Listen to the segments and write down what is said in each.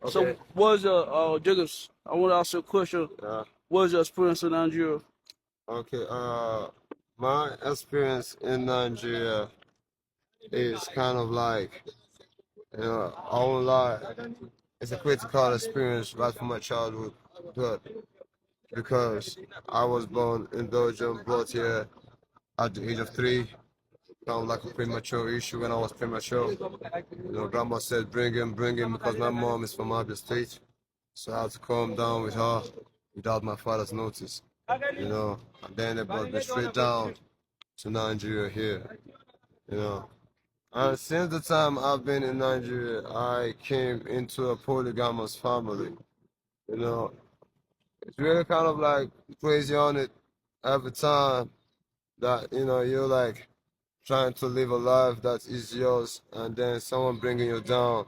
So, Okay. what is your Jiggers? I want to ask you a question. Yeah. What is your experience in Nigeria? Okay. My experience in Nigeria is kind of like, I won't lie, it's a critical experience right from my childhood, but because I was born in Belgium, brought here at the age of 3, kind of like a premature issue when I was premature. Grandma said, bring him, because my mom is from Abia State. So I had to calm down with her without my father's notice, and then they brought me straight down to Nigeria here, you know. And since the time I've been in Nigeria, I came into a polygamous family, you know. It's really kind of like crazy on it every time that, you're like trying to live a life that is yours and then someone bringing you down,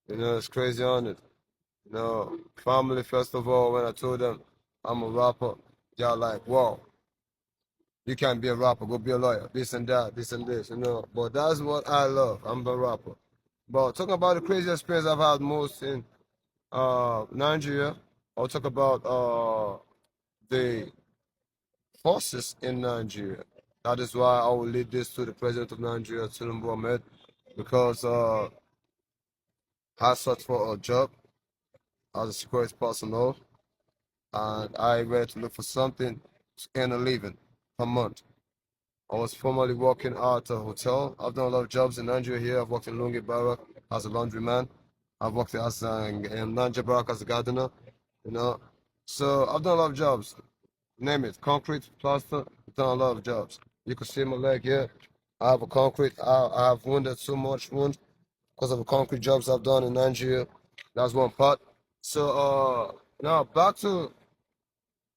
it's crazy on it. Family, first of all, when I told them I'm a rapper, they're like, whoa, you can't be a rapper, go be a lawyer, this and that, this and this, But that's what I love, I'm a rapper. But talking about the crazy experience I've had most in Nigeria, I'll talk about the forces in Nigeria. That is why I will lead this to the president of Nigeria, Tinubu Ahmed, because I sought for a job as a security personnel, and I went to look for something to earn a living per month. I was formerly working at a hotel. I've done a lot of jobs in Nigeria here. I've worked in Lungi Barak as a laundryman. I've worked in Nanja Barak as a gardener, So I've done a lot of jobs. Name it, concrete, plaster, I've done a lot of jobs. You can see my leg here. I have a concrete. I have wounded so much wound because of the concrete jobs I've done in Nigeria. That's one part. So now back to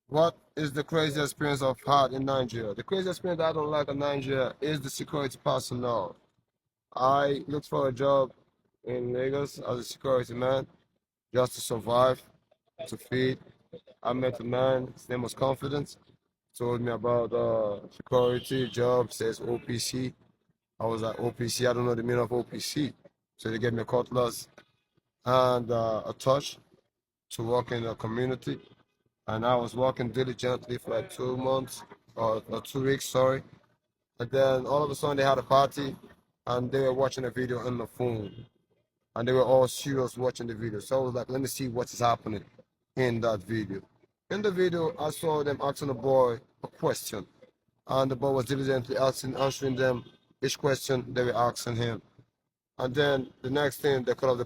what is the crazy experience I've had in Nigeria. The crazy experience that I don't like in Nigeria is the security personnel. I looked for a job in Lagos as a security man just to survive, to feed. I met a man, his name was Confidence, told me about security job, says OPC. I was like, OPC, I don't know the meaning of OPC. So they gave me a cutlass and a torch to work in the community. And I was working diligently for like 2 months, or 2 weeks, sorry. And then all of a sudden they had a party and they were watching a video on the phone. And they were all serious watching the video. So I was like, let me see what is happening in that video. In the video, I saw them asking the boy a question. And the boy was diligently answering them each question they were asking him. And then the next thing, they called up the boy.